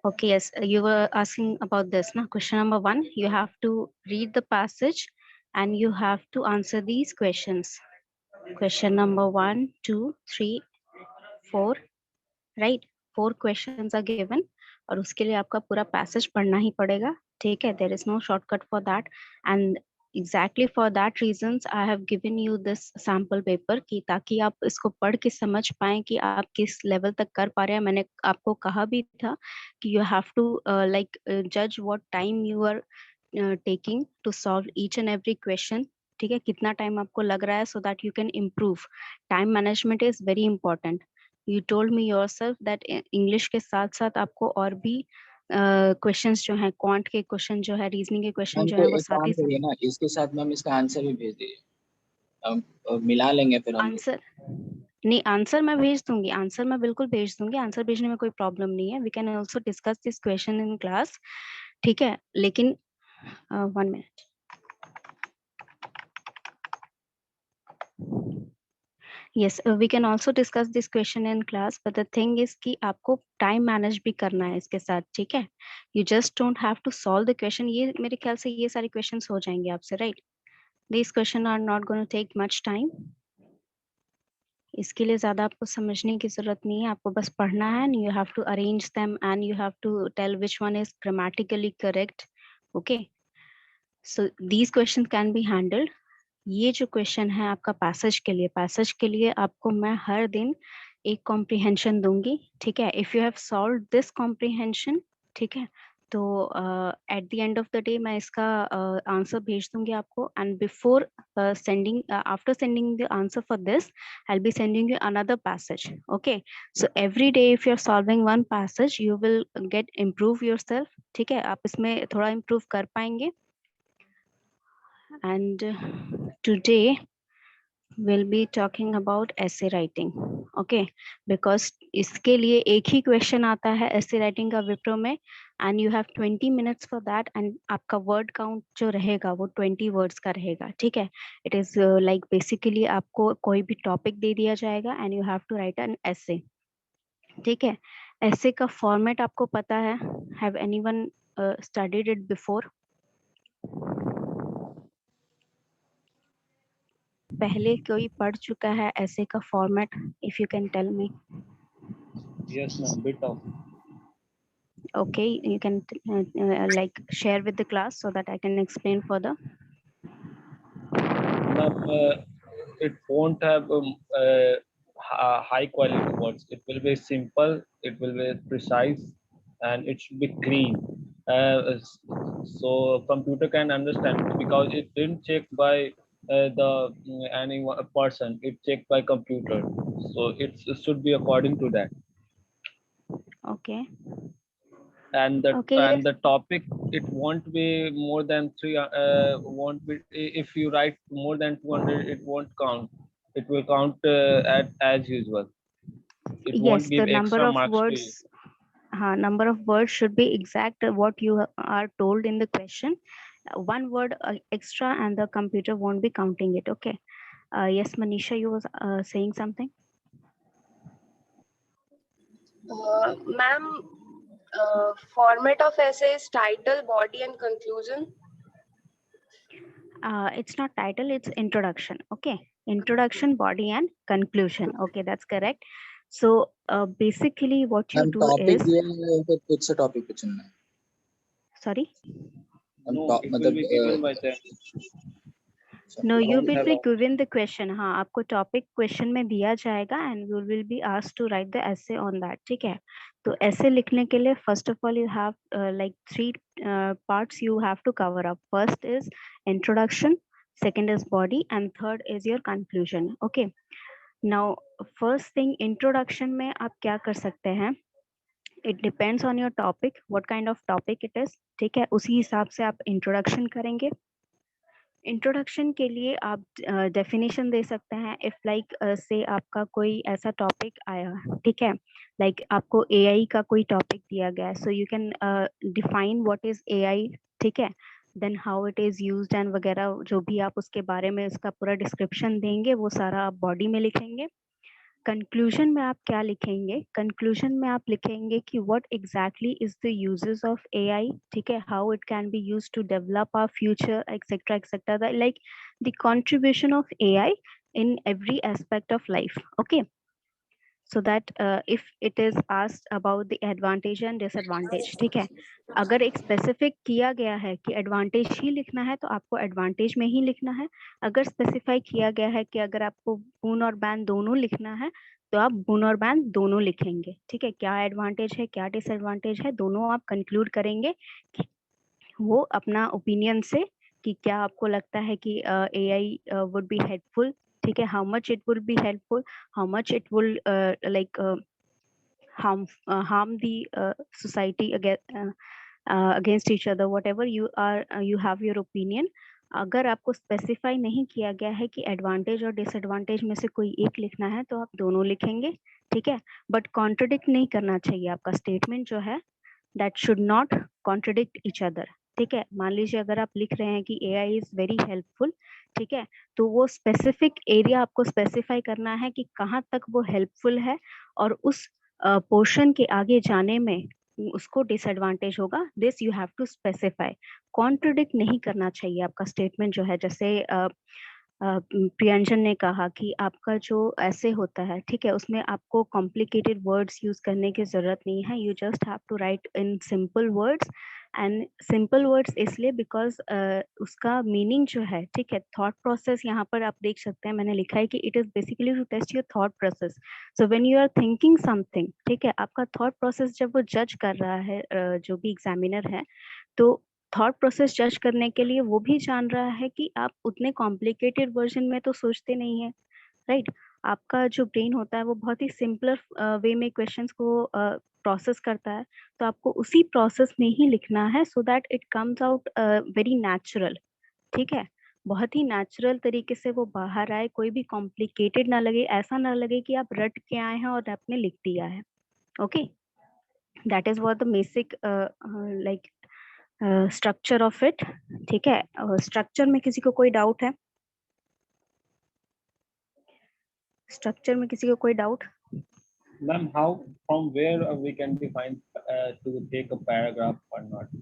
Okay, yes, you were asking about this. Now, question number one, you have to read the passage and you have to answer these questions. Question number one, two, three, four, right? Four questions are given और उसके लिए आपका पूरा passage पढ़ना ही पड़ेगा. ठीक है, there is no shortcut for that. And exactly for that reasons I have given you this sample paper कि ताकि आप इसको पढ़ के समझ पाएं कि आप किस लेवल तक कर पा रहे हैं. मैंने आपको कहा भी था कि you have to judge what time you are taking to solve each and every question. ठीक है, कितना टाइम आपको लग रहा है so that you can improve. Time management is very important. You told me yourself that English के साथ साथ आपको और भी क्वेश्चंस जो हैं, क्वांट के क्वेश्चन जो है, रीजनिंग के क्वेश्चन मैम जो तो है, वो एक साथ काम ही करिए ना, इसके साथ मैम इसका आंसर भी भेज दीजिए, हम मिला लेंगे फिर हम लोग। आंसर नहीं, आंसर मैं भेज दूंगी, आंसर मैं बिल्कुल भेज दूंगी, आंसर भेजने में कोई प्रॉब्लम नहीं है. We can also discuss this question in class. ठीक है, लेकिन 1 minute. Yes, we can also discuss this question in class, but the thing is कि आपको time manage भी करना है इसके साथ. ठीक है, you just don't have to solve the question. ये मेरे ख्याल से ये सारे questions हो जाएंगे आपसे, right? These questions are not going to take much time. इसके लिए ज्यादा आपको समझने की जरूरत नहीं है, आपको बस पढ़ना है and you have to arrange them and you have to tell which one is grammatically correct. Okay, so these questions can be handled. ये जो क्वेश्चन है आपका पैसेज के लिए आपको मैं हर दिन एक कॉम्प्रिहेंशन दूंगी. ठीक है, if you have solve this comprehension, ठीक है, तो at the end of the day मैं इसका आंसर भेज दूंगी आपको. And before sending, after sending the answer for this, I will be sending you another passage. Okay, so every day if you are solving one passage you will get improve yourself. ठीक है, आप इसमें थोड़ा improve कर पाएंगे. And today we'll be talking about essay writing. Okay, because इसके लिए एक ही question आता है essay writing का विप्रो में, and you have 20 minutes for that, and आपका word count जो रहेगा वो 20 words का रहेगा. ठीक है, it is like basically आपको कोई भी topic दे दिया जाएगा and you have to write an essay. ठीक है, essay का format आपको पता है. Have anyone studied it before? पहले कोई पढ़ चुका है ऐसे का format? If you can tell me. Yes, ma'am. Bit of. Okay, you can like share with the class so that I can explain further. Ma'am, it won't have high quality words. It will be simple. It will be precise, and it should be clean. So computer can understand because it didn't check by any person. It checked by computer. So it should be according to that. Okay. And the Okay, and yes. the topic, it won't be more than three. Won't be, if you write more than 200, it won't count. It will count at as usual. It won't Yes, the give number extra of marks to you. words, number of words should be exact what you are told in the question. One word extra and the computer won't be counting it. Okay. Yes, Manisha, you was saying something. Ma'am, format of essay is title, body, and conclusion. It's not title, it's introduction. Okay, introduction, body, and conclusion. Okay, that's correct. So basically what you ma'am do topic is, दिए हैं तो खुद से topic पे चुनना है. sorry, No, it will मतलब be given by them. no, It you won't will have be given the question. हाँ, आपको topic question में दिया जाएगा and you will be asked to write the essay on that. ठीक है, तो essay लिखने के लिए first of all you have like three parts you have to cover up. First is introduction, second is body, and third is your conclusion. Okay, now first thing, introduction में आप क्या कर सकते हैं? It depends on your topic, what kind of topic it is. ठीक है, उसी हिसाब से आप introduction करेंगे. इंट्रोडक्शन के लिए आप डेफिनेशन दे सकते हैं. इफ लाइक से आपका कोई ऐसा टॉपिक आया, ठीक है, लाइक आपको एआई का कोई टॉपिक दिया गया है, so you can define what is AI. ठीक है, then how it is used and वगैरह जो भी आप उसके बारे में उसका पूरा डिस्क्रिप्शन देंगे वो सारा आप बॉडी में लिखेंगे. कंक्लूजन में आप क्या लिखेंगे? कंक्लूजन में आप लिखेंगे कि what exactly is the uses of AI, ठीक है, how it can be used to develop our future etcetera etcetera, like the contribution of AI in every aspect of life. Okay, so that if it is asked about the advantage and disadvantage, ठीक है, अगर एक specific किया गया है कि advantage ही लिखना है तो आपको एडवांटेज में ही लिखना है। अगर स्पेसिफाई किया गया है कि अगर आपको बून और बैन दोनों लिखना है तो आप बून और बैन दोनों लिखेंगे। ठीक है, क्या एडवांटेज है क्या डिसएडवांटेज है दोनों आप कंक्लूड करेंगे कि वो अपना ओपिनियन से कि क्या आपको लगता है कि एआई वुड बी हेल्पफुल, ठीक है, how much it will be helpful, how much it will like harm the society against each other, whatever you are you have your opinion। अगर आपको स्पेसिफाई नहीं किया गया है कि एडवांटेज और डिसएडवांटेज में से कोई एक लिखना है तो आप दोनों लिखेंगे। ठीक है, बट कॉन्ट्रडिक्ट नहीं करना चाहिए, आपका स्टेटमेंट जो है that should not contradict each other. ठीक है, मान लीजिए अगर आप लिख रहे हैं कि एआई इज वेरी हेल्पफुल, ठीक है, तो वो स्पेसिफिक एरिया आपको स्पेसिफाई करना है कि कहाँ तक वो हेल्पफुल है और उस पोर्शन के आगे जाने में उसको डिसएडवांटेज होगा। This you have to specify, contradict नहीं करना चाहिए आपका स्टेटमेंट जो है। जैसे प्रियंजन ने कहा कि आपका जो ऐसे होता है, ठीक है, उसमें आपको कॉम्प्लिकेटेड वर्ड्स यूज करने की जरूरत नहीं है, you just have to write in simple words. And simple words इसलिए बिकॉज उसका मीनिंग जो है, ठीक है, थॉट प्रोसेस यहाँ पर आप देख सकते हैं, मैंने लिखा है कि it is basically to test your thought process. So when you are thinking something, ठीक है, आपका थॉट प्रोसेस जब वो जज कर रहा है, जो भी एग्जामिनर है, तो थॉट प्रोसेस जज करने के लिए वो भी जान रहा है कि आप उतने कॉम्प्लिकेटेड वर्जन में तो सोचते नहीं है, राइट। आपका जो ब्रेन होता है वो बहुत ही सिंपलर वे में क्वेश्चंस को प्रोसेस करता है, तो आपको उसी प्रोसेस में ही लिखना है so that it comes out very natural. ठीक है, बहुत ही नेचुरल तरीके से वो बाहर आए, कोई भी कॉम्प्लिकेटेड ना लगे, ऐसा ना लगे कि आप रट के आए हैं और आपने लिख दिया है। Okay, that is what the basic like structure of it. ठीक है, स्ट्रक्चर में किसी को कोई डाउट है? स्ट्रक्चर में किसी को कोई doubt? Ma'am, how from where we can define to take a paragraph or not?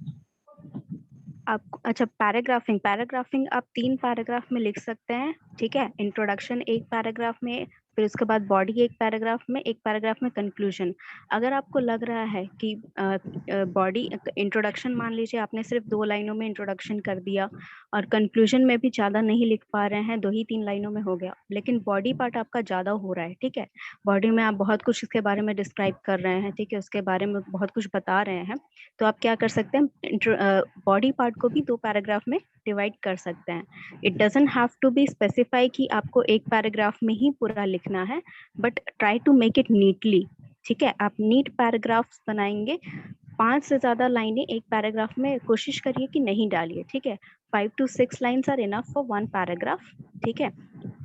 आप अच्छा, पैराग्राफिंग आप 3 पैराग्राफ में लिख सकते हैं। ठीक है, इंट्रोडक्शन एक पैराग्राफ में, फिर उसके बाद बॉडी एक पैराग्राफ में, एक पैराग्राफ में कंक्लूजन। अगर आपको लग रहा है कि बॉडी इंट्रोडक्शन, मान लीजिए आपने सिर्फ 2 लाइनों में इंट्रोडक्शन कर दिया और कंक्लूजन में भी ज्यादा नहीं लिख पा रहे हैं, 2 ही 3 लाइनों में हो गया, लेकिन बॉडी पार्ट आपका ज्यादा हो रहा है, ठीक है, बॉडी में आप बहुत कुछ इसके बारे में डिस्क्राइब कर रहे हैं, ठीक है, उसके बारे में बहुत कुछ बता रहे हैं, तो आप क्या कर सकते हैं, बॉडी पार्ट को भी 2 पैराग्राफ में डिवाइड कर सकते हैं। It doesn't have to be specify कि आपको एक पैराग्राफ में ही पूरा लिखना है, but try to make it neatly. ठीक है, आप नीट पैराग्राफ्स बनाएंगे, 5 से ज्यादा लाइनें एक पैराग्राफ में कोशिश करिए कि नहीं डालिए। ठीक है, 5 to 6 lines are enough for 1 paragraph. ठीक है,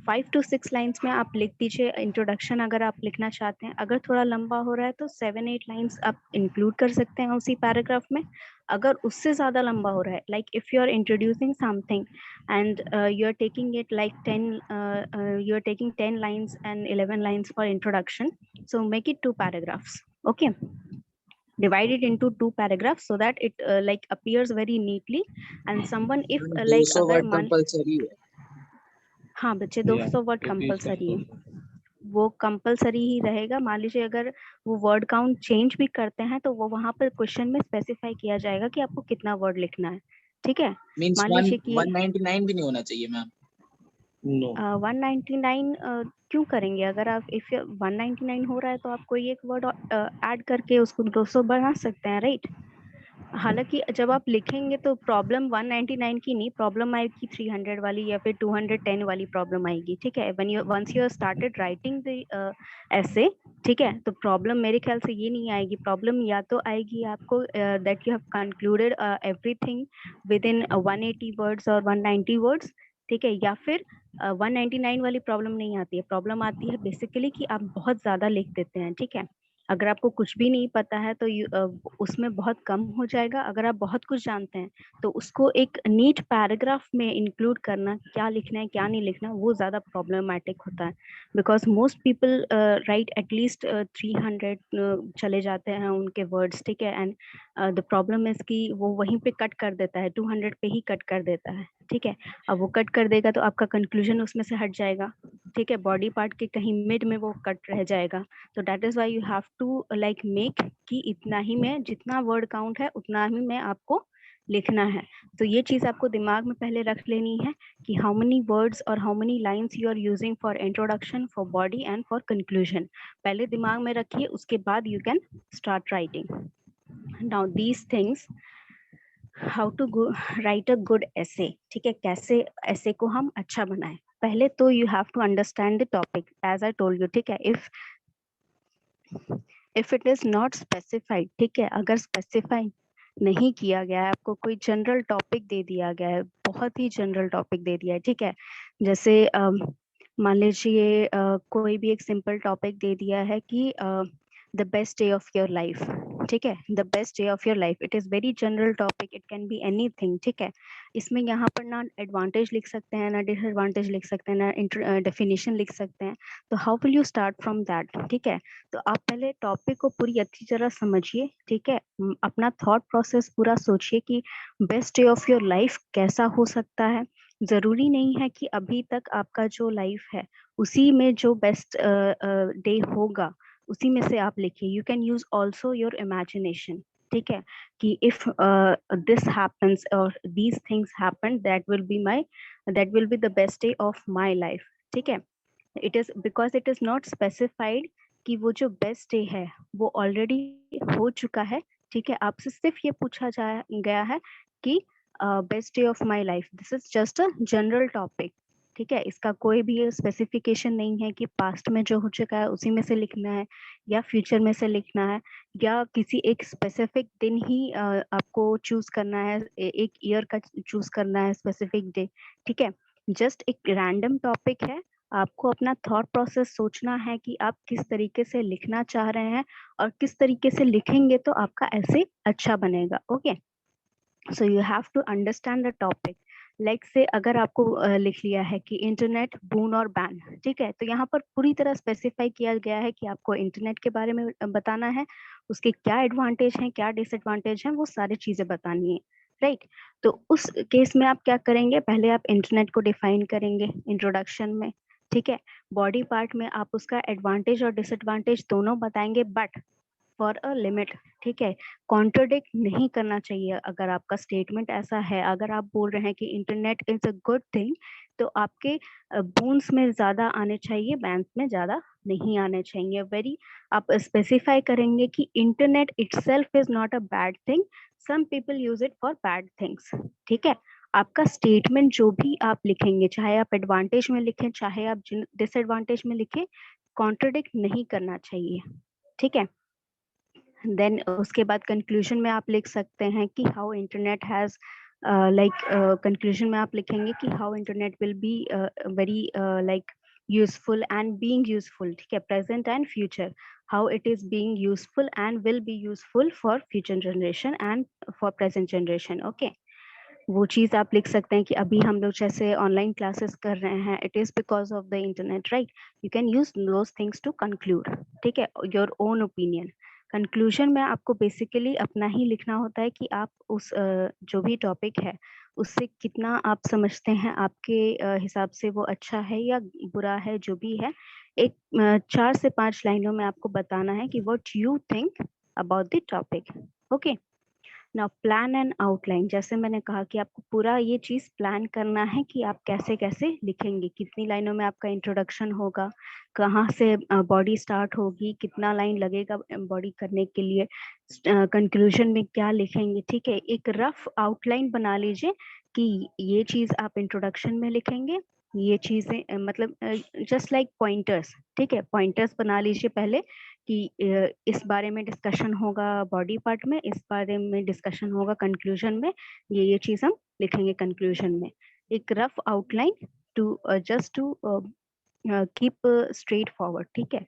5 to 6 लाइन्स में आप लिख दीजिए इंट्रोडक्शन अगर आप लिखना चाहते हैं। अगर थोड़ा लंबा हो रहा है तो 7-8 लाइन्स आप इंक्लूड कर सकते हैं उसी पैराग्राफ में। अगर उससे ज्यादा लंबा हो रहा है, like if you are introducing something and you are taking it like 10 lines and 11 lines for introduction, so make it 2 paragraphs. Okay, divide it into 2 paragraphs so that it like appears very neatly and someone if like 200 अगर word मान, compulsory है। हाँ बच्चे, Yeah, 200 word it is compulsory है, compulsory. वो compulsory ही रहेगा। मान लीजिए अगर वो वर्ड काउंट चेंज भी करते हैं तो वो वहां पर क्वेश्चन में स्पेसिफाई किया जाएगा कि आपको कितना वर्ड लिखना है। ठीक है, मींस मान लीजिए कि 199 भी नहीं होना चाहिए मैम। No. 199 क्यों करेंगे? अगर आप इफ 199 हो रहा है तो आप कोई एक वर्ड ऐड करके उसको 200 बना सकते हैं, राइट। हालांकि जब आप लिखेंगे तो प्रॉब्लम 199 की नहीं, प्रॉब्लम आएगी 300 वाली या फिर 210 वाली प्रॉब्लम आएगी। ठीक है, when you once you started writing the essay, ठीक है, तो प्रॉब्लम मेरे ख्याल से ये नहीं आएगी। प्रॉब्लम या तो आएगी आपको that you have concluded everything with in 180 words और 190 वर्ड्स, ठीक है, या फिर 199 वाली प्रॉब्लम नहीं आती है। प्रॉब्लम आती है बेसिकली कि आप बहुत ज्यादा लिख देते हैं। ठीक है, अगर आपको कुछ भी नहीं पता है तो उसमें बहुत कम हो जाएगा। अगर आप बहुत कुछ जानते हैं तो उसको एक नीट पैराग्राफ में इंक्लूड करना, क्या लिखना है क्या नहीं लिखना, वो ज्यादा प्रॉब्लमैटिक होता है। Because most people right at least 300 चले जाते हैं उनके वर्ड्स, ठीक है। एंड द प्रॉब्लम इज कि वो वहीं पे कट कर देता है, 200 पे ही कट कर देता है, ठीक है। अब वो कट कर देगा तो आपका कंक्लूजन उसमें से हट जाएगा, ठीक है। बॉडी पार्ट के कहीं मिड में वो कट रह जाएगा। तो that is why you have to like make कि इतना ही में, जितना वर्ड काउंट है उतना ही में आपको लिखना है। तो ये चीज आपको दिमाग में पहले रख लेनी है कि हाउ मेनी वर्ड्स और how many lines you are using for introduction, for body and for conclusion. पहले दिमाग में रखिए, उसके बाद you can start writing. Now these things, how to write a good essay, ठीक है, कैसे ऐसे को हम अच्छा बनाएं। पहले तो you have to understand the topic as I told you, ठीक है। If it is not specified, ठीक है, अगर स्पेसिफाई नहीं किया गया है, आपको कोई जनरल टॉपिक दे दिया गया है, बहुत ही जनरल टॉपिक दे दिया है, ठीक है। जैसे मान लीजिए कोई भी एक सिंपल टॉपिक दे दिया है कि the best day of your life, ठीक है, the best day of your life. It is very general topic, it can be anything, ठीक है। इसमें यहाँ पर ना एडवांटेज लिख सकते हैं, ना डिसएडवांटेज लिख सकते हैं, ना डेफिनेशन लिख सकते हैं। तो how will you start from that, ठीक है। तो आप पहले टॉपिक को पूरी अच्छी तरह समझिए, ठीक है। अपना थॉट प्रोसेस पूरा सोचिए कि best day of your life कैसा हो सकता है। जरूरी नहीं है कि अभी तक आपका जो लाइफ है उसी में जो बेस्ट डे होगा उसी में से आप लिखिए। You can use also your imagination, ठीक है, कि इफ दिस हैपेंस और these things happen, that will be the best day of my life, ठीक है। It is because it is not specified कि वो जो बेस्ट डे है वो ऑलरेडी हो चुका है, ठीक है। आपसे सिर्फ ये पूछा गया है कि best day of my life, this is just a general topic, ठीक है। इसका कोई भी स्पेसिफिकेशन नहीं है कि पास्ट में जो हो चुका है उसी में से लिखना है या फ्यूचर में से लिखना है या किसी एक स्पेसिफिक दिन ही आपको चूज करना है, एक ईयर का चूज करना है स्पेसिफिक डे, ठीक है। जस्ट एक रैंडम टॉपिक है। आपको अपना थॉट प्रोसेस सोचना है कि आप किस तरीके से लिखना चाह रहे हैं और किस तरीके से लिखेंगे तो आपका ऐसे अच्छा बनेगा, okay. So you have to understand the topic. Like से अगर आपको लिख लिया है कि इंटरनेट बून और बैन, ठीक है, तो यहाँ पर पूरी तरह स्पेसिफाई किया गया है कि आपको इंटरनेट के बारे में बताना है, उसके क्या एडवांटेज हैं क्या डिसएडवांटेज हैं, वो सारी चीजें बतानी है, राइट। तो उस केस में आप क्या करेंगे, पहले आप इंटरनेट को डिफाइन करेंगे इंट्रोडक्शन में, ठीक है। बॉडी पार्ट में आप उसका एडवांटेज और डिसएडवांटेज दोनों बताएंगे, बट फॉर अ लिमिट, ठीक है। कॉन्ट्रोडिक्ट नहीं करना चाहिए। अगर आपका स्टेटमेंट ऐसा है, अगर आप बोल रहे हैं कि internet is a good thing, तो आपके बून्स में ज्यादा आने चाहिए, बैंस में ज्यादा नहीं आने चाहिए। वेरी आप स्पेसिफाई करेंगे कि internet itself is not a bad thing, some people use it for bad things, ठीक है। आपका स्टेटमेंट जो भी आप लिखेंगे, चाहे आप एडवांटेज में लिखें चाहे आप डिसएडवांटेज में लिखें, कॉन्ट्रोडिक्ट नहीं करना चाहिए, ठीक है। देन उसके बाद कंक्लूजन में आप लिख सकते हैं कि हाउ इंटरनेट हैज कंक्लूजन में आप लिखेंगे कि how internet will be very like useful and being useful, ठीक है, present and future, how it is being useful and will be useful for future generation and for present generation, okay. वो चीज आप लिख सकते हैं कि अभी हम लोग जैसे ऑनलाइन क्लासेस कर रहे हैं, it is because of the internet, right. You can use those things to conclude, ठीक है, योर ओन ओपिनियन। कंक्लूजन में आपको बेसिकली अपना ही लिखना होता है कि आप उस जो भी टॉपिक है उससे कितना आप समझते हैं, आपके हिसाब से वो अच्छा है या बुरा है, जो भी है। एक 4 से 5 लाइनों में आपको बताना है कि what you think about the topic, okay. Now plan and outline, जैसे मैंने कहा कि आपको पूरा ये चीज प्लान करना है कि आप कैसे कैसे लिखेंगे, कितनी लाइनों में आपका इंट्रोडक्शन होगा, कहाँ से बॉडी स्टार्ट होगी, कितना लाइन लगेगा बॉडी करने के लिए, कंक्लूजन में क्या लिखेंगे, ठीक है। एक रफ आउटलाइन बना लीजिए कि ये चीज आप इंट्रोडक्शन में लिखेंगे, ये चीजें मतलब जस्ट लाइक पॉइंटर्स, ठीक है, पॉइंटर्स बना लीजिए पहले कि इस बारे में डिस्कशन होगा बॉडी पार्ट में, इस बारे में डिस्कशन होगा कंक्लूजन में, ये चीज हम लिखेंगे कंक्लूजन में। एक rough outline to just to keep straight forward, ठीक है।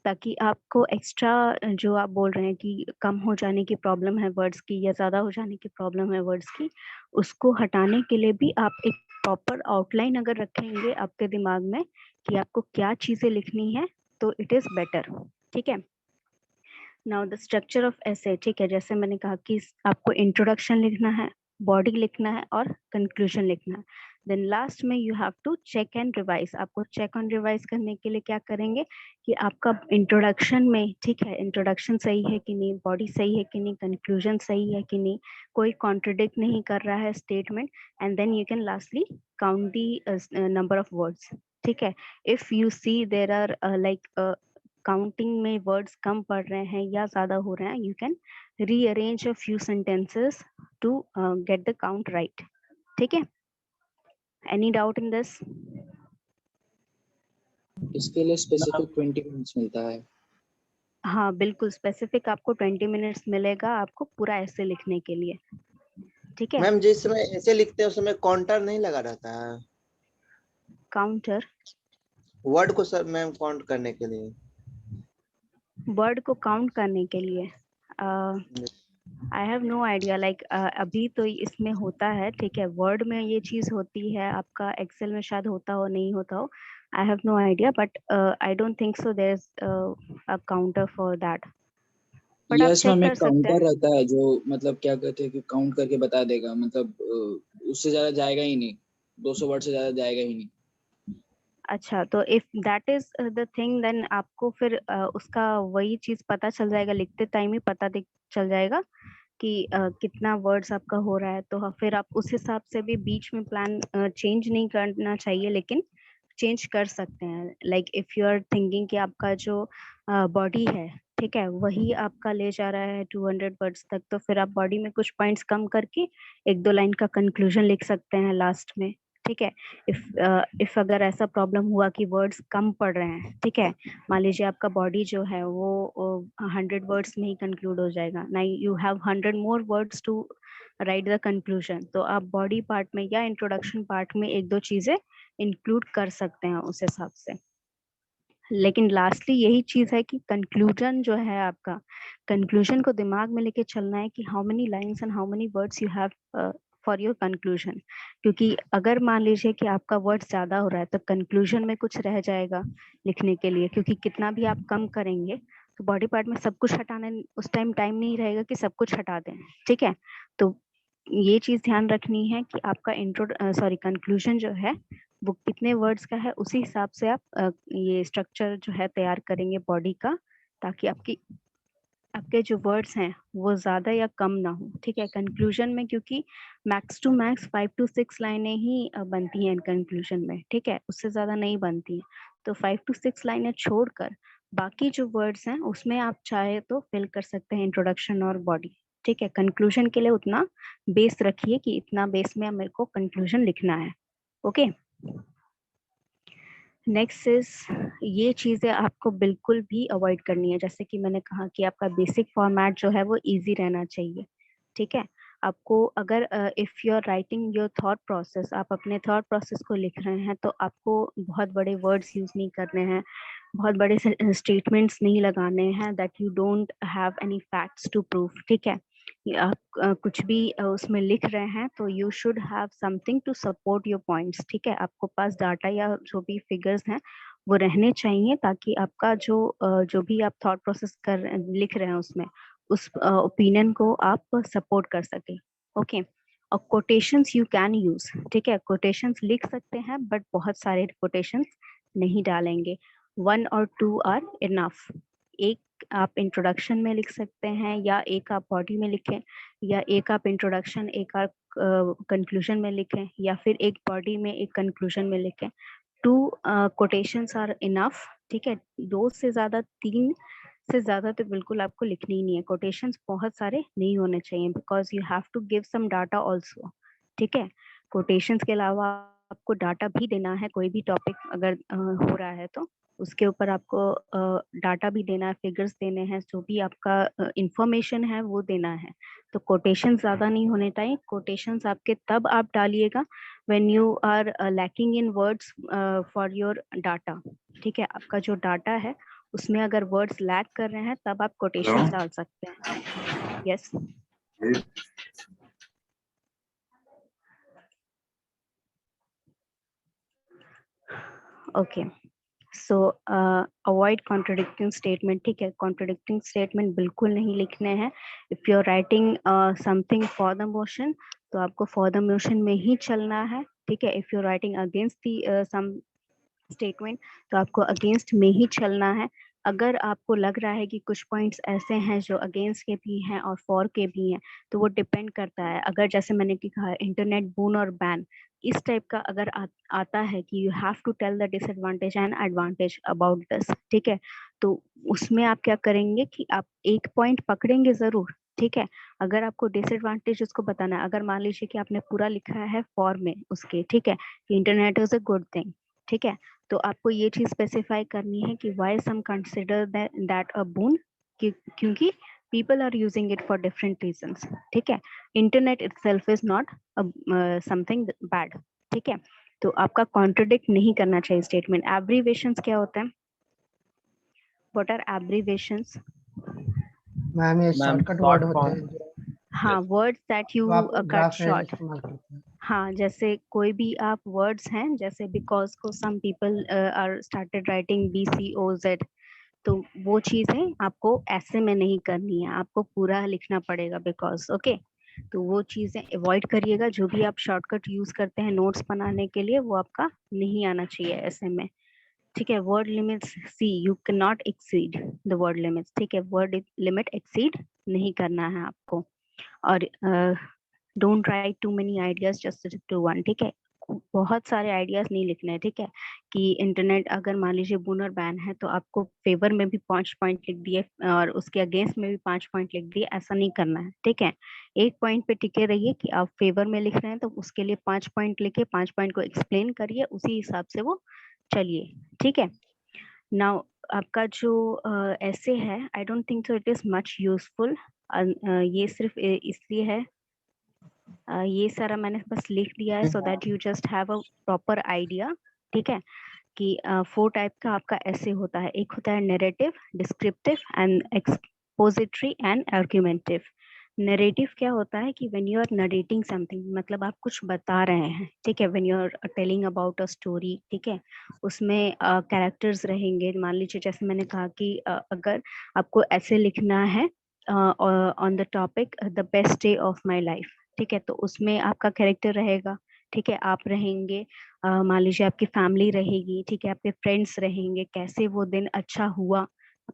ताकि आपको एक्स्ट्रा जो आप बोल रहे हैं कि कम हो जाने की प्रॉब्लम है वर्ड्स की या ज़्यादा हो जाने की प्रॉब्लम है वर्ड्स की, उसको हटाने के लिए भी आप एक प्रॉपर आउटलाइन अगर रखेंगे आपके दिमाग में कि आपको क्या चीज़ें लिखनी है, तो इट इज़ बेटर। ठीक है। नाउ द स्ट्रक्चर ऑफ एसे, ठीक है, जैसे मैंने कहा कि आपको इंट्रोडक्शन लिखना है, बॉडी लिखना है और कंक्लूजन लिखना है। देन लास्ट में you have to check and revise. आपको चेक एंड रिवाइज करने के लिए क्या करेंगे कि आपका इंट्रोडक्शन में, ठीक है, इंट्रोडक्शन सही है कि नहीं, बॉडी सही है कि नहीं, कंक्लूजन सही है कि नहीं, कोई कॉन्ट्रडिक्ट नहीं कर रहा है statement, and then you can lastly count the number of words. ठीक है। If you see there are like counting में वर्ड्स कम पड़ रहे हैं या ज्यादा हो रहे हैं, you can rearrange a few sentences to get the count right. ठीक है। Any doubt in this? इसके लिए स्पेसिफिक 20 मिनट्स मिलता है? हाँ बिल्कुल, स्पेसिफिक आपको 20 मिनट्स मिलेगा आपको पूरा ऐसे लिखने के लिए। ठीक है। मैम जिस समय ऐसे लिखते हैं उस समय काउंटर नहीं लगा रहता है काउंटर वर्ड को सर मैम काउंट करने के लिए? वर्ड को काउंट करने के लिए I have no idea, like अभी तो इसमें होता है, ठीक है, वर्ड में ये चीज होती है, आपका एक्सेल में शायद होता हो नहीं होता हो, I have no idea, but I don't think so there is a counter for that, but आप यस चेक मैम, कर एक सकते काउंटर हैं। रहता है जो मतलब क्या कहते हैं कि काउंट करके बता देगा, मतलब उससे ज्यादा जाएगा ही नहीं, 200 वर्ड से ज्यादा जाएगा ही नहीं। अच्छा, तो if that is the thing, then आपको फिर उसका वही चीज पता चल जाएगा, लिखते टाइम ही पता चल जाएगा कि कितना वर्ड्स आपका हो रहा है, तो फिर आप उस हिसाब से भी बीच में प्लान चेंज नहीं करना चाहिए, लेकिन चेंज कर सकते हैं। Like if you are thinking कि आपका जो बॉडी है, ठीक है, वही आपका ले जा रहा है 200 वर्ड्स तक, तो फिर आप बॉडी में कुछ पॉइंट्स कम करके 1-2 लाइन का कंक्लूजन लिख सकते हैं लास्ट में। ठीक है। इफ अगर ऐसा प्रॉब्लम हुआ कि वर्ड्स कम पड़ रहे हैं, ठीक है, मान लीजिए आपका बॉडी जो है वो 100 वर्ड्स में ही कंक्लूड हो जाएगा, ना you have 100 more words to write the conclusion, तो आप बॉडी पार्ट में या इंट्रोडक्शन पार्ट में 1-2 चीजें इंक्लूड कर सकते हैं उस हिसाब से। लेकिन लास्टली यही चीज है कि कंक्लूजन जो है आपका, कंक्लूजन को दिमाग में लेके चलना है कि how many lines and how many words you have for your conclusion, क्योंकि अगर मान लीजिए कि आपका वर्ड ज्यादा हो रहा है तो कंक्लूजन में कुछ रह जाएगा लिखने के लिए, क्योंकि कितना भी आप कम करेंगे तो बॉडी पार्ट में सब कुछ हटाने उस टाइम नहीं रहेगा कि सब कुछ हटा दें। ठीक है। तो ये चीज ध्यान रखनी है कि आपका कंक्लूजन जो है वो कितने वर्ड्स का है, उसी हिसाब से आप ये स्ट्रक्चर जो है तैयार करेंगे बॉडी का, ताकि आपके जो वर्ड्स हैं वो ज्यादा या कम ना हो। ठीक है। कंक्लूजन में क्योंकि मैक्स टू मैक्स 5 to 6 लाइनें ही बनती हैं कंक्लूजन में, ठीक है, उससे ज्यादा नहीं बनती हैं, तो 5 to 6 लाइनें छोड़कर बाकी जो वर्ड्स हैं उसमें आप चाहे तो फिल कर सकते हैं इंट्रोडक्शन और बॉडी। ठीक है। कंक्लूजन के लिए उतना बेस रखिए कि इतना बेस में मेरे को कंक्लूजन लिखना है। ओके। नेक्स्ट इज, ये चीजें आपको बिल्कुल भी अवॉइड करनी है, जैसे कि मैंने कहा कि आपका बेसिक फॉर्मेट जो है वो इजी रहना चाहिए। ठीक है। आपको अगर if you are writing your thought process, आप अपने थॉट प्रोसेस को लिख रहे हैं, तो आपको बहुत बड़े वर्ड्स यूज नहीं करने हैं, बहुत बड़े स्टेटमेंट्स नहीं लगाने हैं that you don't have any facts to prove. ठीक है। आप कुछ भी उसमें लिख रहे हैं तो you should have something to support your points. ठीक है। आपको पास डाटा या जो भी फिगर्स हैं वो रहने चाहिए, ताकि आपका जो भी आप थॉट प्रोसेस लिख रहे हैं उसमें उस ओपिनियन को आप सपोर्ट कर सके। ओके। और कोटेशंस यू कैन यूज, ठीक है, कोटेशंस लिख सकते हैं बट बहुत सारे कोटेशंस नहीं डालेंगे, 1 or 2 आर इनफ। एक आप इंट्रोडक्शन में लिख सकते हैं, या एक आप बॉडी में लिखें, या एक आप इंट्रोडक्शन एक आप कंक्लूजन में लिखें, या फिर एक बॉडी में एक कंक्लूजन में लिखें। 2 कोटेशंस आर इनफ। ठीक है। 2 से ज्यादा, 3 से ज्यादा तो बिल्कुल आपको लिखनी ही नहीं है, कोटेशंस बहुत सारे नहीं होने चाहिए, because you have to give some data also. ठीक है। कोटेशंस के अलावा आपको डाटा भी देना है, कोई भी टॉपिक अगर हो रहा है तो उसके ऊपर आपको डाटा भी देना है, फिगर्स देने हैं, जो भी आपका इंफॉर्मेशन है वो देना है। तो कोटेशन ज्यादा नहीं होने चाहिए। कोटेशंस आपके तब आप डालिएगा when you are lacking in words for your data. ठीक है। आपका जो डाटा है उसमें अगर वर्ड्स लैग कर रहे हैं तब आप कोटेशंस डाल सकते हैं। Yes okay so avoid contradicting statement. ठीक है, कॉन्ट्रडिक्टिंग स्टेटमेंट बिल्कुल नहीं लिखने हैं। If you are writing something for the motion तो आपको फॉर द मोशन में ही चलना है। ठीक है, if you are writing against the some statement तो आपको अगेंस्ट में ही चलना है। अगर आपको लग रहा है कि कुछ पॉइंट्स ऐसे हैं जो अगेंस्ट के भी हैं और फॉर के भी हैं तो वो डिपेंड करता है। अगर जैसे मैंने कहा इंटरनेट बून और बैन, इस टाइप का अगर आता है कि you have to tell the disadvantage and advantage about this, ठीक है, तो उसमें आप क्या करेंगे कि आप एक पॉइंट पकड़ेंगे जरूर। ठीक है, अगर आपको डिसएडवांटेज उसको बताना है, अगर मान लीजिए कि आपने पूरा लिखा है फॉर में उसके, ठीक है, कि internet is a good thing, ठीक है, तो आपको ये चीज स्पेसिफाई करनी है कि why some consider that a boon, क्योंकि people are using it for different reasons। ठीक है, internet itself is not something bad। ठीक है, तो आपका कॉन्ट्रडिक्ट नहीं करना चाहिए स्टेटमेंट। एब्रीवेशंस क्या होता है? What are abbreviations? मैम ये मैम शॉर्टकट वर्ड शॉर्ट होते हैं फॉर्म। जो हाँ, वर्ड्स दैट यू आप कट ग्राफ में शॉर्ट। इस्तेमाल करते हैं। हाँ, जैसे कोई भी आप वर्ड्स हैं, जैसे बिकॉज को some people are started writing BCOZ, तो वो चीजें आपको ऐसे में नहीं करनी है, आपको पूरा लिखना पड़ेगा बिकॉज। ओके, तो वो चीजें अवॉइड करिएगा। जो भी आप शॉर्टकट यूज करते हैं नोट्स बनाने के लिए वो आपका नहीं आना चाहिए ऐसे में। ठीक है, word limits, see you can not exceed the word limits. ठीक है, वर्ड लिमिट एक्सीड नहीं करना है आपको। और don't write too many ideas just two one. ठीक है, बहुत सारे आइडियाज नहीं लिखने हैं। ठीक है, कि इंटरनेट अगर मान लीजिए बून और बैन है तो आपको फेवर में भी 5 पॉइंट लिख दिए और उसके अगेंस्ट में भी 5 पॉइंट लिख दिए, ऐसा नहीं करना है। ठीक है, एक पॉइंट पे टिके रहिए कि आप फेवर में लिख रहे हैं तो उसके लिए 5 पॉइंट लिखे, 5 पॉइंट को एक्सप्लेन करिए, उसी हिसाब से वो चलिए। ठीक है, नाउ आपका जो ऐसे है, आई don't think so it is much useful. ये सिर्फ इसलिए है, ये सारा मैंने बस लिख दिया है so that you just have a proper idea. ठीक है, कि 4 टाइप का आपका ऐसे होता है। एक होता है narrative, descriptive and expository and argumentative. Narrative क्या होता है कि when you are narrating something, मतलब आप कुछ बता रहे हैं। ठीक है, when you are telling about a story, ठीक है, उसमें कैरेक्टर्स रहेंगे। मान लीजिए जैसे मैंने कहा कि अगर आपको ऐसे लिखना है on the topic the best day of my life, ठीक है, तो उसमें आपका कैरेक्टर रहेगा। ठीक है, आप रहेंगे, मान लीजिए आपकी फैमिली रहेगी, ठीक है, आपके फ्रेंड्स रहेंगे, कैसे वो दिन अच्छा हुआ,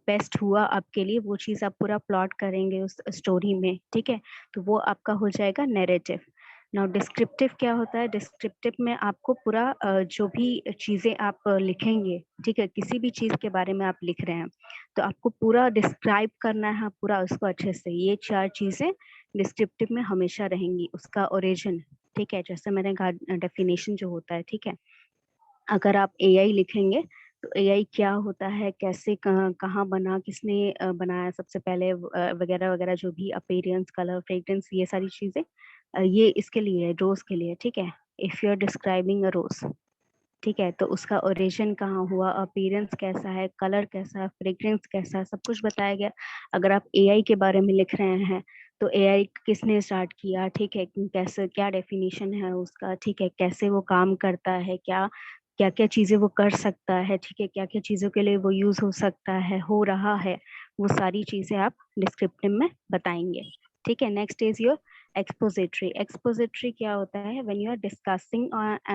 बेस्ट हुआ आपके लिए, वो चीज आप पूरा प्लॉट करेंगे उस स्टोरी में। ठीक है, तो वो आपका हो जाएगा नैरेटिव। नाउ डिस्क्रिप्टिव क्या होता है? डिस्क्रिप्टिव में आपको पूरा जो भी चीजें आप लिखेंगे, ठीक है, किसी भी चीज के बारे में आप लिख रहे हैं तो आपको पूरा डिस्क्राइब करना है पूरा उसको अच्छे से। ये 4 चीजें डिस्क्रिप्टिव में हमेशा रहेंगी। उसका ओरिजिन, ठीक है, जैसे मैंने कहा डेफिनेशन जो होता है। ठीक है, अगर आप AI लिखेंगे तो AI क्या होता है, कैसे कहाँ बना, किसने बनाया सबसे पहले, वगैरह वगैरह, जो भी अपीयरेंस, कलर, फ्रेग्रेंस, ये सारी चीजें ये इसके लिए है, रोज के लिए। ठीक है, if you are describing a rose, ठीक है, तो उसका ओरिजिन कहाँ हुआ, अपीयरेंस कैसा है, कलर कैसा है, फ्रेग्रेंस कैसा है, सब कुछ बताया गया। अगर आप AI के बारे में लिख रहे हैं तो AI किसने स्टार्ट किया, ठीक है, कैसे, क्या डेफिनेशन है उसका, ठीक है, कैसे वो काम करता है, क्या क्या क्या चीजें वो कर सकता है, ठीक है, क्या क्या चीजों के लिए वो यूज हो सकता है, हो रहा है, वो सारी चीजें आप डिस्क्रिप्टिव में बताएंगे। ठीक है, next is your expository. Expository क्या होता है? व्हेन यू आर डिस्कसिंग,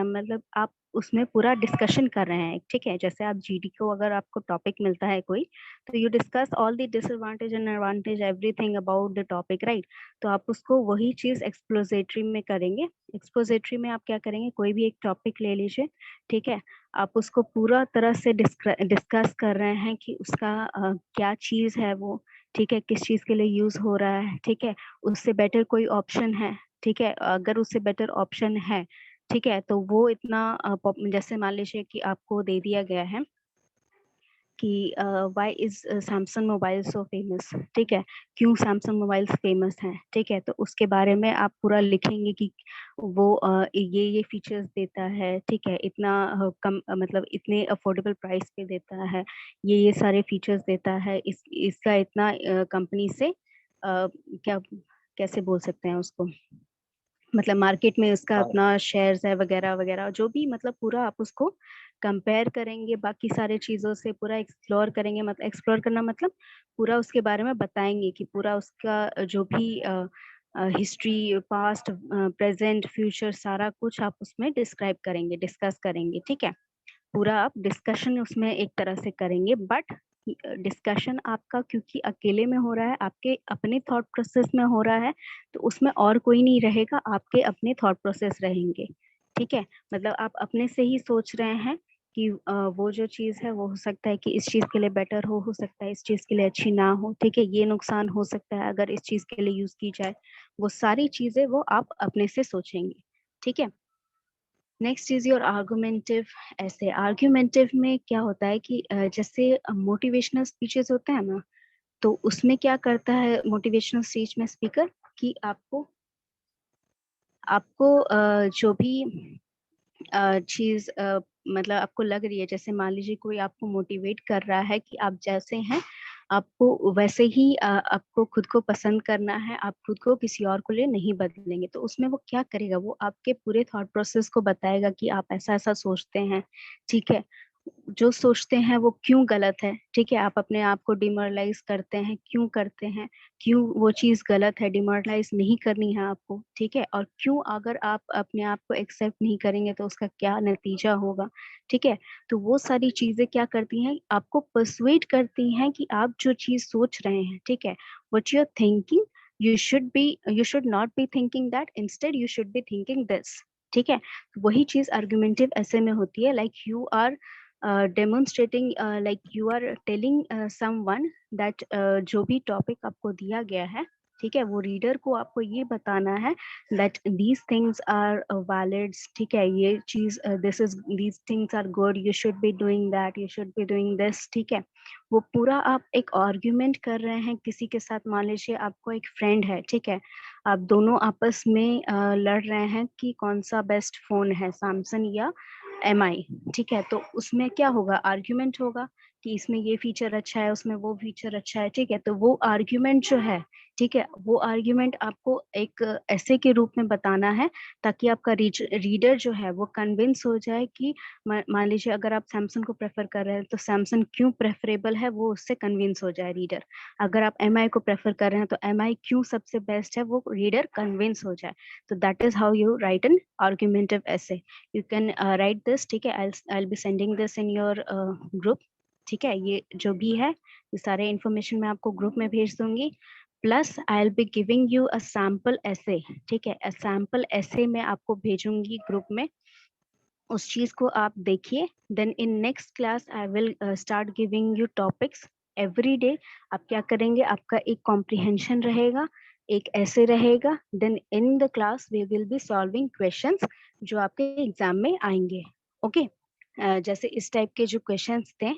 मतलब आप उसमें पूरा डिस्कशन कर रहे हैं। ठीक है, जैसे आप GD को अगर आपको टॉपिक मिलता है कोई, तो you discuss all the disadvantage and advantage, everything about the topic, right? तो आप उसको वही चीज एक्सपोजिटरी में करेंगे। एक्सपोजिटरी में आप क्या करेंगे, कोई भी एक टॉपिक ले लीजिए, ठीक है, आप उसको पूरा तरह से डिस्कस कर रहे हैं कि उसका क्या चीज है वो, ठीक है, किस चीज के लिए यूज हो रहा है, ठीक है, उससे बेटर कोई ऑप्शन है, ठीक है, अगर उससे बेटर ऑप्शन है, ठीक है, तो वो इतना जैसे मान लीजिए कि आपको दे दिया गया है कि why is Samsung mobile so famous, ठीक है, क्यों सैमसंग मोबाइल्स फेमस हैं, ठीक है। तो उसके बारे में आप पूरा लिखेंगे कि वो ये फीचर्स देता है, ठीक है, इतना कम मतलब इतने अफोर्डेबल प्राइस पे देता है, ये सारे फीचर्स देता है, इसका इतना कंपनी से क्या कैसे बोल सकते हैं उसको, मतलब मार्केट में उसका हाँ। अपना शेयर्स है वगैरह वगैरह, जो भी मतलब पूरा आप उसको कंपेयर करेंगे बाकी सारे चीजों से, पूरा एक्सप्लोर करेंगे, मतलब एक्सप्लोर करना मतलब पूरा उसके बारे में बताएंगे कि पूरा उसका जो भी हिस्ट्री, पास्ट, प्रेजेंट, फ्यूचर, सारा कुछ आप उसमें डिस्क्राइब करेंगे, डिस्कस करेंगे, ठीक है। पूरा आप डिस्कशन उसमें एक तरह से करेंगे, बट डिस्कशन आपका क्योंकि अकेले में हो रहा है, आपके अपने थॉट प्रोसेस में हो रहा है, तो उसमें और कोई नहीं रहेगा, आपके अपने थॉट प्रोसेस रहेंगे, ठीक है। मतलब आप अपने से ही सोच रहे हैं कि वो जो चीज है वो हो सकता है कि इस चीज के लिए बेटर हो सकता है इस चीज के लिए अच्छी ना हो, ठीक है, ये नुकसान हो सकता है अगर इस चीज के लिए यूज की जाए, वो सारी चीजें वो आप अपने से सोचेंगे, ठीक है। नेक्स्ट इज योर आर्गुमेंटिव ऐसे। आर्गुमेंटिव में क्या होता है कि जैसे मोटिवेशनल स्पीचेस होते हैं ना, तो उसमें क्या करता है मोटिवेशनल स्पीच में स्पीकर कि आपको आपको जो भी चीज मतलब आपको लग रही है, जैसे मान लीजिए कोई आपको मोटिवेट कर रहा है कि आप जैसे हैं आपको वैसे ही आपको खुद को पसंद करना है, आप खुद को किसी और को लिए नहीं बदलेंगे, तो उसमें वो क्या करेगा, वो आपके पूरे थॉट प्रोसेस को बताएगा कि आप ऐसा ऐसा सोचते हैं, ठीक है, जो सोचते हैं वो क्यों गलत है, ठीक है, आप अपने आप को डिमोरलाइज करते हैं, क्यों करते हैं, क्यों वो चीज गलत है, डिमोरलाइज नहीं करनी है आपको, ठीक है, और क्यों अगर आप अपने आप को एक्सेप्ट नहीं करेंगे तो उसका क्या नतीजा होगा, ठीक है। तो वो सारी चीजें क्या करती हैं, आपको परसुएट करती हैं कि आप जो चीज सोच रहे हैं, ठीक है, what you are thinking, you should not be thinking that, instead you should be thinking this, ठीक है। वही चीज आर्गुमेंटिव ऐसे में होती है, like you are demonstrating, like you are telling someone that जो भी टॉपिक आपको दिया गया है, ठीक है, वो रीडर को आपको ये बताना है that these things are valid, ठीक है, ये चीज these things are good, you should be doing that, you should be doing this, ठीक है। वो पूरा आप एक आर्ग्यूमेंट कर रहे हैं किसी के साथ, मान लीजिए आपको एक फ्रेंड है, ठीक है, आप दोनों आपस में लड़ रहे हैं कि कौन सा बेस्ट फोन है, सैमसंग या MI, ठीक है। तो उसमें क्या होगा, आर्ग्यूमेंट होगा कि इसमें ये फीचर अच्छा है, उसमें वो फीचर अच्छा है, ठीक है। तो वो आर्ग्यूमेंट जो है, ठीक है, वो आर्ग्यूमेंट आपको एक ऐसे के रूप में बताना है ताकि आपका रीडर जो है वो कन्विंस हो जाए कि मान लीजिए अगर आप सैमसंग को प्रेफर कर रहे हैं तो सैमसंग क्यों प्रेफरेबल है, वो उससे कन्विंस हो जाए रीडर। अगर आप MI को प्रेफर कर रहे हैं तो MI क्यों सबसे बेस्ट है, वो रीडर कन्विंस हो जाए। तो that is how you write an argumentative ऐसे। You can write this, ठीक है, I'll be sending this in your group, ठीक है। ये जो भी है ये सारे इंफॉर्मेशन मैं आपको ग्रुप में भेज दूंगी, plus I'll be giving you a sample essay, ठीक है, a sample essay मैं आपको भेजूंगी ग्रुप में, उस चीज को आप देखिए। Then in next class I will start giving you topics every day. आप क्या करेंगे, आपका एक कॉम्प्रिहेंशन रहेगा, एक ऐसे रहेगा, then in the class we will be solving questions जो आपके एग्जाम में आएंगे, ओके। जैसे इस टाइप के जो क्वेश्चंस थे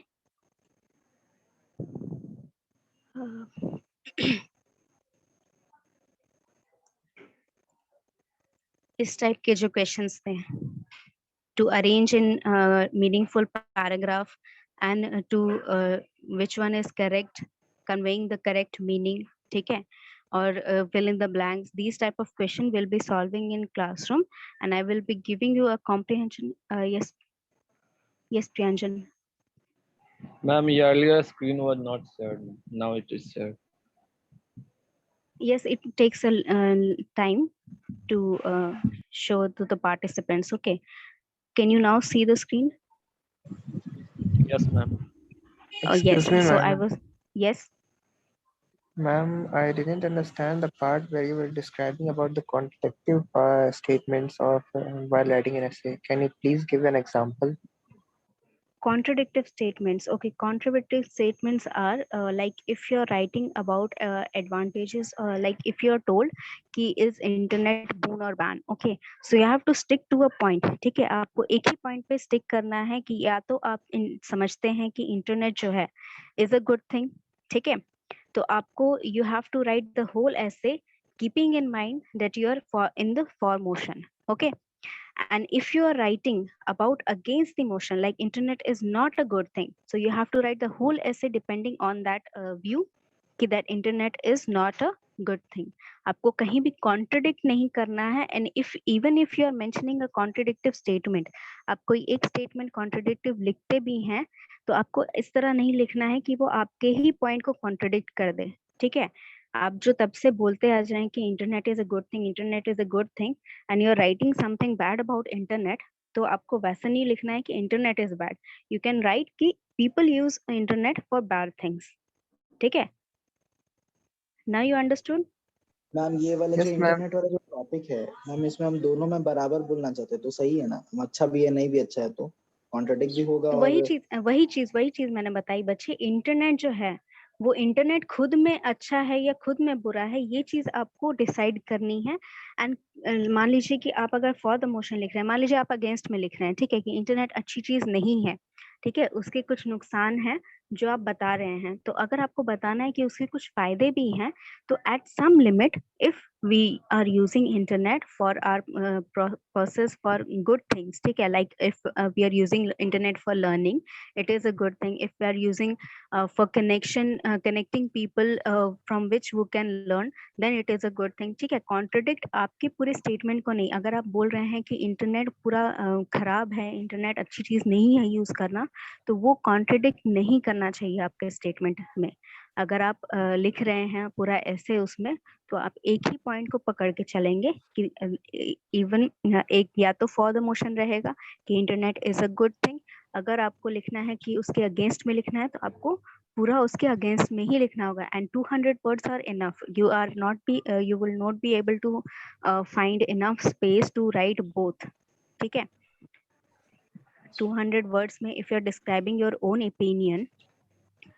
इस टाइप के जो क्वेश्चंस थे, to arrange in meaningful paragraph and to which one is correct, conveying the correct meaning, ठीक है, और fill in the blanks, these type of question will be solving in classroom and I will be giving you a comprehension. Yes, yes, Priyanjan. Ma'am, your earlier screen was not shared. Now it is shared. Yes, it takes a time to show to the participants. Okay, can you now see the screen? Yes, ma'am. Yes, Excuse me, so I ma'am. was, yes. Ma'am, I didn't understand the part where you were describing about the contradictive statements of while writing an essay. Can you please give an example? contradictive statements. Okay, contradictive statements are like if you're writing about advantages, like if you're told कि is internet boon or ban. Okay, so you have to stick to a point. ठीक है, आपको एक ही point पे stick करना है कि या तो आप समझते हैं कि internet जो है is a good thing. ठीक है, तो आपको you have to write the whole essay keeping in mind that you are in the for motion. Okay, and if you are writing about against the motion, like internet is not a good thing, so you have to write the whole essay depending on that view कि that internet is not a good thing. आपको कहीं भी contradict नहीं करना है. And if even if you are mentioning a contradictive statement, आप कोई एक statement contradictive लिखते भी हैं तो आपको इस तरह नहीं लिखना है कि वो आपके ही point को contradict कर दे. ठीक है, आप जो तब से बोलते आ जाएं कि internet is a good thing, internet is a good thing, and you're writing something bad about internet, तो आपको वैसा नहीं लिखना है कि internet is bad. You can write कि people use internet for bad things. ठीक है, now you understood? मैम ये वाला Yes, जो ma'am. इंटरनेट वाला जो टॉपिक है मैम, इसमें हम दोनों में बराबर बोलना चाहते हैं तो सही है ना? हम अच्छा भी है नहीं भी अच्छा है तो कॉन्ट्रडिक्ट भी होगा तो और वही चीज मैंने बताई बच्चे. इंटरनेट जो है वो इंटरनेट खुद में अच्छा है या खुद में बुरा है, ये चीज आपको डिसाइड करनी है. एंड मान लीजिए कि आप अगर फॉर द मोशन लिख रहे हैं, मान लीजिए आप अगेंस्ट में लिख रहे हैं, ठीक है, कि इंटरनेट अच्छी चीज नहीं है, ठीक है, उसके कुछ नुकसान हैं जो आप बता रहे हैं, तो अगर आपको बताना है कि उसके कुछ फायदे भी हैं, तो at some limit if we are using internet for our process for good things, ठीक है, like if we are using internet for learning, it is a good thing. If we are using for connecting people from which who can learn, then it is a good thing. ठीक है, contradict आपके पूरे statement को नहीं. अगर आप बोल रहे हैं कि इंटरनेट पूरा खराब है, इंटरनेट अच्छी चीज नहीं है यूज करना, तो वो contradict नहीं करना चाहिए आपके statement में. अगर आप लिख रहे हैं पूरा ऐसे उसमें, तो आप एक ही पॉइंट को पकड़ के चलेंगे कि इवन एक या तो फॉर द मोशन रहेगा कि internet is a good thing. अगर आपको लिखना है कि उसके अगेंस्ट में लिखना है, तो आपको पूरा उसके अगेंस्ट में ही लिखना होगा. And 200 words are enough. You will not be able to find enough space to write both. ठीक है, 200 वर्ड्स में if you are describing your own opinion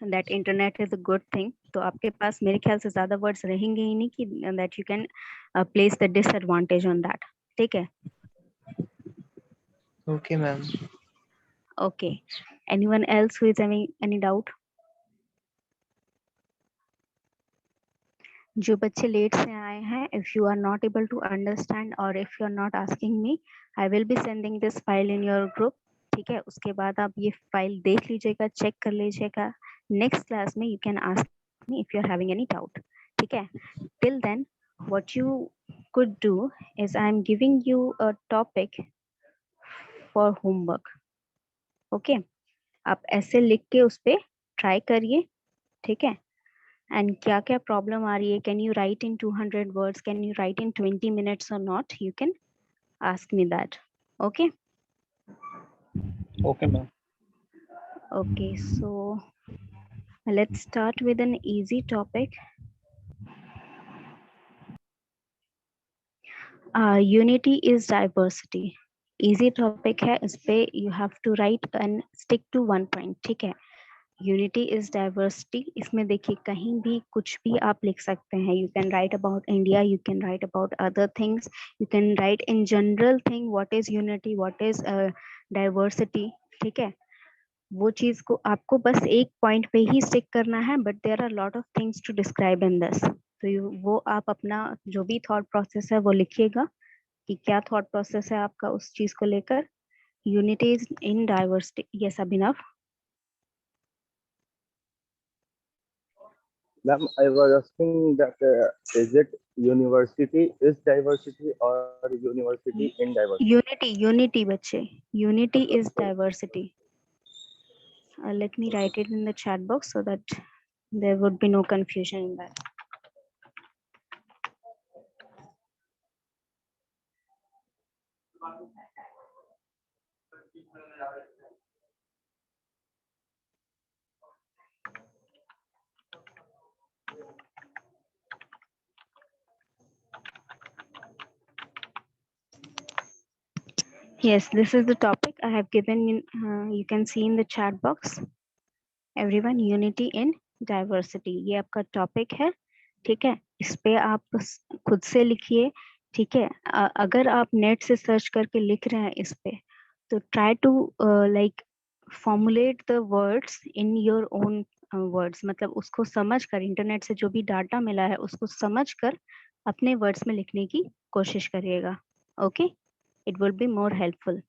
that internet is a good thing, तो आपके पास मेरे ख्याल से ज्यादा वर्ड्स रहेंगे ही नहीं कि that you can place the disadvantage on that. ठीक है, Okay, ma'am. okay. Anyone else who is having any doubt? जो बच्चे लेट से आए हैं, if you are not able to understand or if you are not asking me, I will be sending this file in your group. ठीक है, उसके बाद आप ये फाइल देख लीजिएगा, चेक कर लीजिएगा. नेक्स्ट क्लास में you can ask me if you are having any doubt. ठीक है, till then what you could do is I am giving you a topic for homework. Okay, आप ऐसे लिख के उस पे ट्राई करिए. ठीक है, and क्या क्या प्रॉब्लम आ रही है, can you write in 200 words, can you write in 20 minutes or not, you can ask me that. Okay, Okay, ma'am. okay, so let's start with an easy topic. Unity is diversity. easy topic है, इस पे you have to write and stick to one point. ठीक है, unity is diversity. इसमें देखिए कहीं भी कुछ भी आप लिख सकते हैं. You can write about India, you can write about other things, you can write in general thing what is unity, what is diversity. ठीक है, वो चीज को आपको बस एक पॉइंट पे ही स्टिक करना है, but there are lot of things to describe in this. तो वो आप अपना जो भी थॉट प्रोसेस है वो लिखिएगा कि क्या थॉट प्रोसेस है आपका उस चीज को लेकर. Unity is in diversity. Yes Abhinav. Ma'am, I was asking that is it university is diversity or university in diversity? Unity बच्चे, unity is diversity. Let me write it in the chat box so that there would be no confusion in that. Yes, this is the topic I have given in, you can see in the chat box. Everyone, unity in diversity. ये आपका topic है, ठीक है? इस पे आप खुद से लिखिए, ठीक है? अगर आप नेट से सर्च करके लिख रहे हैं इस पे, तो try to like formulate the words in your own words, मतलब उसको समझ कर, इंटरनेट से जो भी डाटा मिला है उसको समझ कर अपने वर्ड्स में लिखने की कोशिश करिएगा. Okay, it will be more helpful.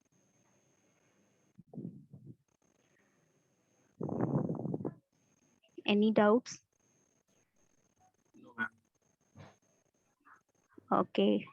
Any doubts? Okay.